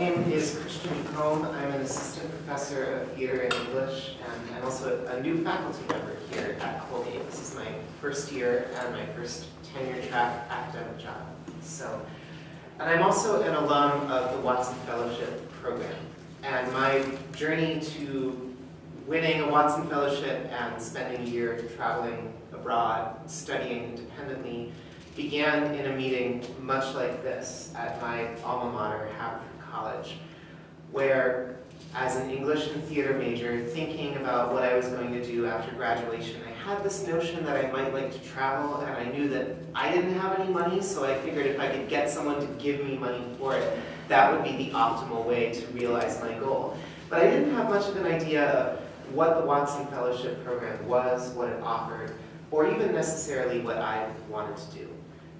name is Christian DuComb. I'm an assistant professor of theater and English, and I'm also a new faculty member here at Colgate. This is my first year and my first tenure-track academic job. And I'm also an alum of the Watson Fellowship program. And my journey to winning a Watson Fellowship and spending a year traveling abroad, studying independently, began in a meeting much like this at my alma mater, Haverford College, where, as an English and theater major, thinking about what I was going to do after graduation, I had this notion that I might like to travel, and I knew that I didn't have any money, so I figured if I could get someone to give me money for it, that would be the optimal way to realize my goal. But I didn't have much of an idea of what the Watson Fellowship program was, what it offered, or even necessarily what I wanted to do.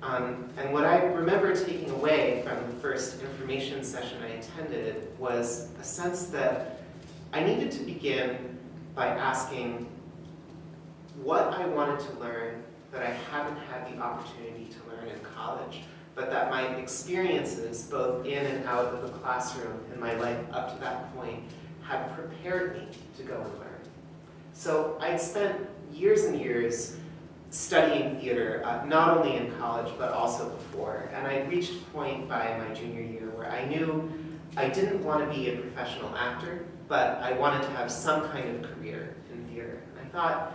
And what I remember taking away from the first information session I attended was a sense that I needed to begin by asking what I wanted to learn that I haven't had the opportunity to learn in college, but that my experiences, both in and out of the classroom in my life up to that point, had prepared me to go and learn. So I'd spent years and years studying theater, not only in college, but also before. And I reached a point by my junior year where I knew I didn't want to be a professional actor, but I wanted to have some kind of career in theater. And I thought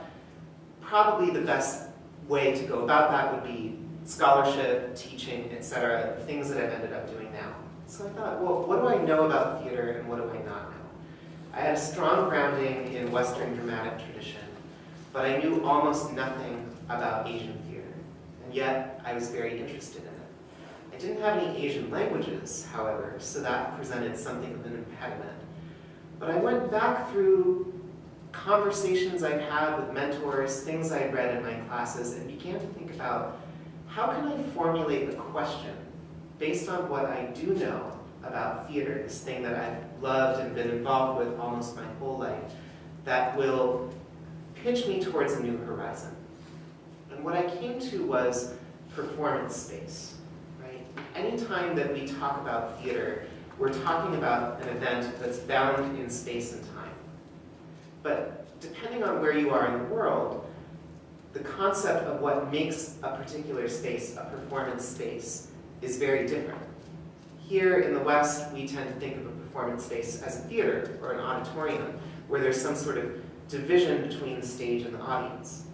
probably the best way to go about that would be scholarship, teaching, etc., the things that I've ended up doing now. So I thought, well, what do I know about theater and what do I not know? I had a strong grounding in Western dramatic tradition, but I knew almost nothing about Asian theater, and yet I was very interested in it. I didn't have any Asian languages, however, so that presented something of an impediment. But I went back through conversations I'd had with mentors, things I'd read in my classes, and began to think about how can I formulate a question based on what I do know about theater, this thing that I've loved and been involved with almost my whole life, that will pitch me towards a new horizon. And what I came to was performance space, right? Anytime that we talk about theater, we're talking about an event that's bound in space and time. But depending on where you are in the world, the concept of what makes a particular space a performance space is very different. Here in the West, we tend to think of a performance space as a theater or an auditorium, where there's some sort of division between the stage and the audience.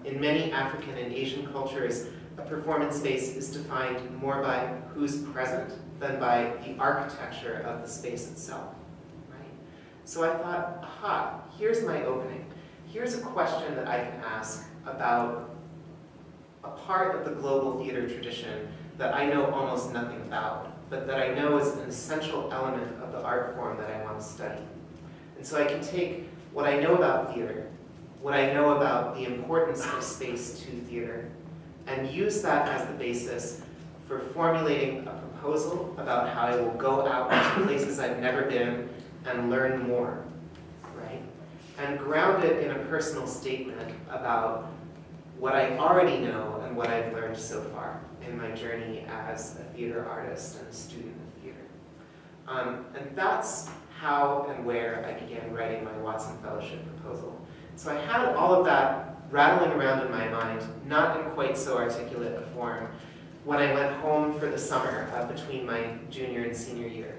In many African and Asian cultures, a performance space is defined more by who's present than by the architecture of the space itself. Right? So I thought, aha, here's my opening. Here's a question that I can ask about a part of the global theater tradition that I know almost nothing about, but that I know is an essential element of the art form that I want to study. And so I can take what I know about theater, what I know about the importance of space to theater, and use that as the basis for formulating a proposal about how I will go out to places I've never been and learn more, right? And ground it in a personal statement about what I already know and what I've learned so far in my journey as a theater artist and a student of theater. And that's how and where I began writing my Watson Fellowship proposal. So I had all of that rattling around in my mind, not in quite so articulate a form, when I went home for the summer between my junior and senior year.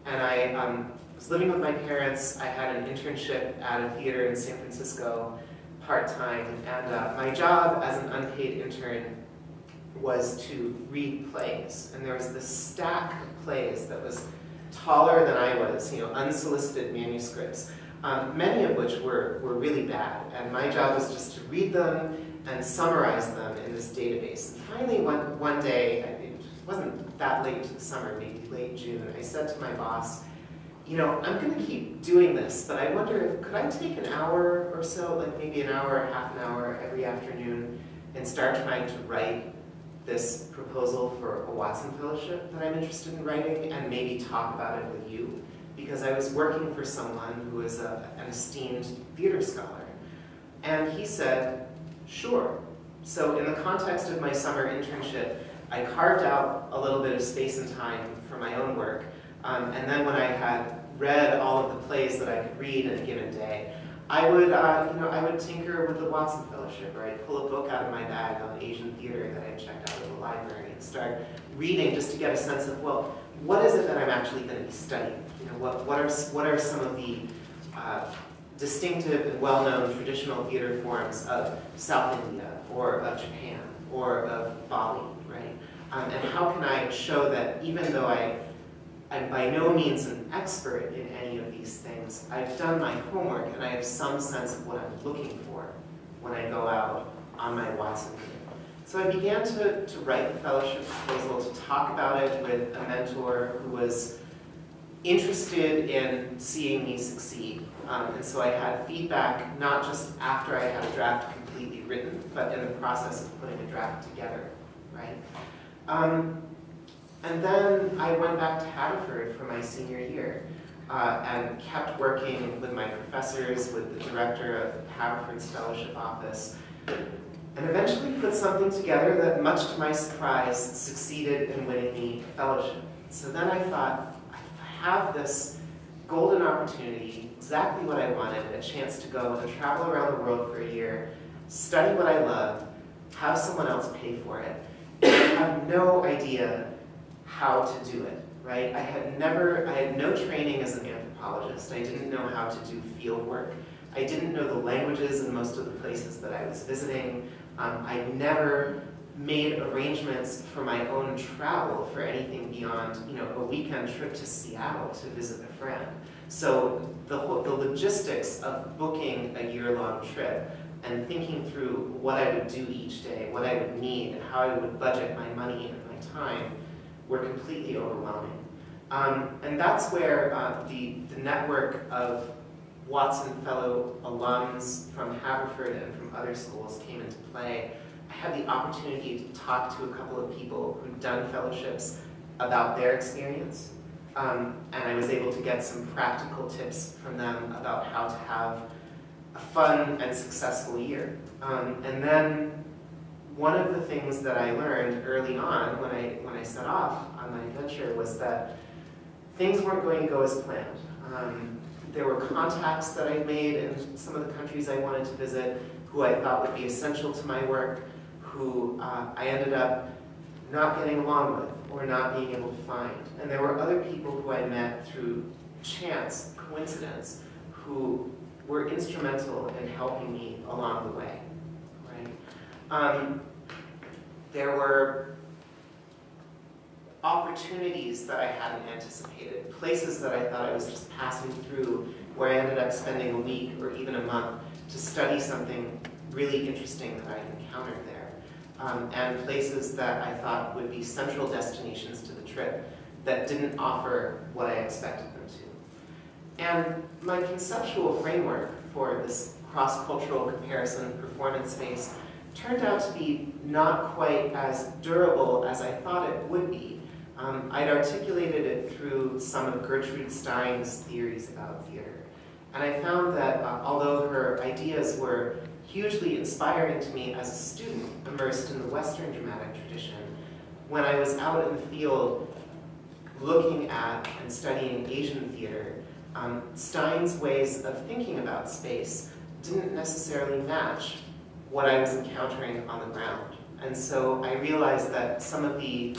And I was living with my parents. I had an internship at a theater in San Francisco, part-time, and my job as an unpaid intern was to read plays. And there was this stack of plays that was taller than I was, unsolicited manuscripts, many of which were really bad. And my job was just to read them and summarize them in this database. And finally, one day, it wasn't that late into the summer, maybe late June, I said to my boss, I'm going to keep doing this, but I wonder, could I take an hour or so, like maybe an hour or half an hour every afternoon, and start trying to write this proposal for a Watson Fellowship that I'm interested in writing, and maybe talk about it with you? Because I was working for someone who is an esteemed theater scholar. And he said, sure. So in the context of my summer internship, I carved out a little bit of space and time for my own work. And then when I had read all of the plays that I could read in a given day, I would tinker with the Watson Fellowship, or I'd pull a book out of my bag on Asian theater that I checked out of the library and start reading just to get a sense of, well, what is it that I'm actually going to be studying? What are some of the distinctive and well-known traditional theater forms of South India, or of Japan, or of Bali, right? And how can I show that even though I'm by no means an expert in any of these things, I've done my homework and I have some sense of what I'm looking for when I go out on my Watson visit. So I began to write the fellowship proposal, to talk about it with a mentor who was interested in seeing me succeed. And so I had feedback not just after I had a draft completely written, but in the process of putting a draft together, right? And then I went back to Haverford for my senior year and kept working with my professors, with the director of Haverford's fellowship office, and eventually put something together that, much to my surprise, succeeded in winning me a fellowship. So then I thought, I have this golden opportunity, exactly what I wanted, a chance to go and travel around the world for a year, study what I love, have someone else pay for it, and I have no idea how to do it, right? I had no training as an anthropologist. I didn't know how to do field work. I didn't know the languages in most of the places that I was visiting. I never made arrangements for my own travel for anything beyond, a weekend trip to Seattle to visit a friend. So the logistics of booking a year-long trip and thinking through what I would do each day, what I would need, and how I would budget my money and my time were completely overwhelming. And that's where the network of Watson Fellow alums from Haverford and from other schools came into play. I had the opportunity to talk to a couple of people who'd done fellowships about their experience, and I was able to get some practical tips from them about how to have a fun and successful year. And then one of the things that I learned early on when I set off on my adventure was that things weren't going to go as planned. There were contacts that I made in some of the countries I wanted to visit who I thought would be essential to my work, who I ended up not getting along with or not being able to find. And there were other people who I met through chance, coincidence, who were instrumental in helping me along the way. There were opportunities that I hadn't anticipated, places that I thought I was just passing through, where I ended up spending a week or even a month to study something really interesting that I encountered there, and places that I thought would be central destinations to the trip that didn't offer what I expected them to. And my conceptual framework for this cross-cultural comparison performance space turned out to be not quite as durable as I thought it would be. I'd articulated it through some of Gertrude Stein's theories about theater. And I found that although her ideas were hugely inspiring to me as a student immersed in the Western dramatic tradition, when I was out in the field looking at and studying Asian theater, Stein's ways of thinking about space didn't necessarily match what I was encountering on the ground. And so I realized that some of the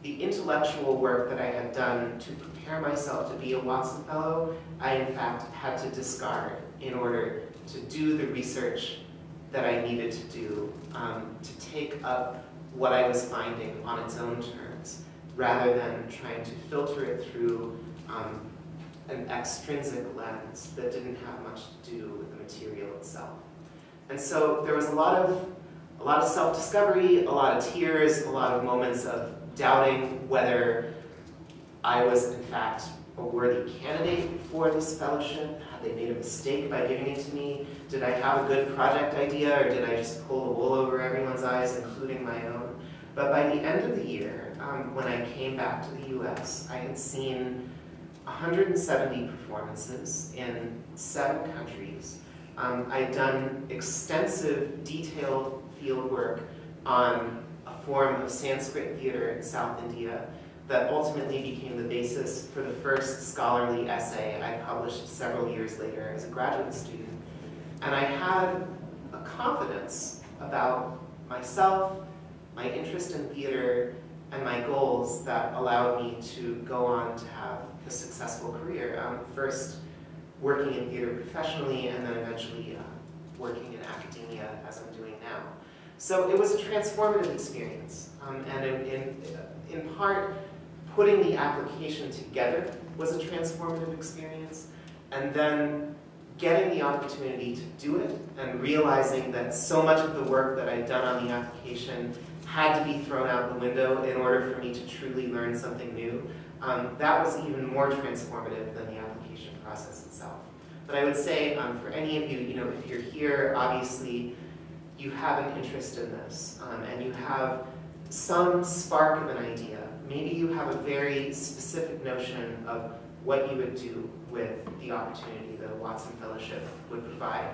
intellectual work that I had done to prepare myself to be a Watson Fellow, I in fact had to discard in order to do the research that I needed to do to take up what I was finding on its own terms, rather than trying to filter it through an extrinsic lens that didn't have much to do with the material itself. And so there was a lot of self-discovery, a lot of tears, a lot of moments of doubting whether I was in fact a worthy candidate for this fellowship. Had they made a mistake by giving it to me? Did I have a good project idea, or did I just pull the wool over everyone's eyes, including my own? But by the end of the year, when I came back to the US, I had seen 170 performances in 7 countries. I'd done extensive, detailed field work on a form of Sanskrit theater in South India. that ultimately became the basis for the first scholarly essay I published several years later as a graduate student. And I had a confidence about myself, my interest in theater, and my goals that allowed me to go on to have a successful career. First working in theater professionally, and then eventually working in academia as I'm doing now. So it was a transformative experience, and in part, putting the application together was a transformative experience, and then getting the opportunity to do it and realizing that so much of the work that I'd done on the application had to be thrown out the window in order for me to truly learn something new. That was even more transformative than the application process itself. But I would say for any of you, if you're here, obviously you have an interest in this, and you have some spark of an idea. Maybe you have a very specific notion of what you would do with the opportunity that a Watson Fellowship would provide.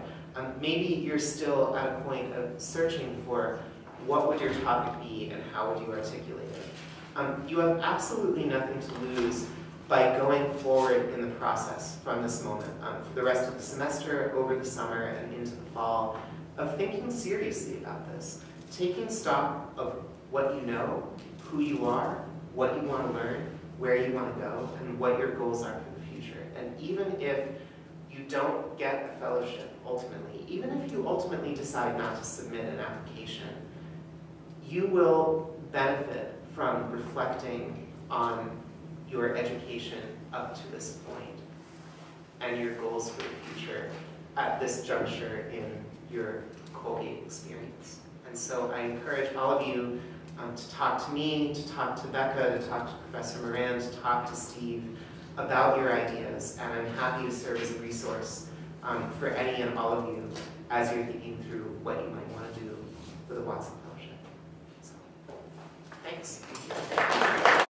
Maybe you're still at a point of searching for what would your topic be and how would you articulate it. You have absolutely nothing to lose by going forward in the process from this moment, for the rest of the semester, over the summer, and into the fall, of thinking seriously about this, taking stock of what you know, who you are, what you want to learn, where you want to go, and what your goals are for the future. And even if you don't get a fellowship ultimately, even if you ultimately decide not to submit an application, you will benefit from reflecting on your education up to this point and your goals for the future at this juncture in your Colgate experience. And so I encourage all of you to talk to me, to talk to Becca, to talk to Professor Moran, to talk to Steve about your ideas, and I'm happy to serve as a resource for any and all of you as you're thinking through what you might want to do for the Watson Fellowship. So, thanks.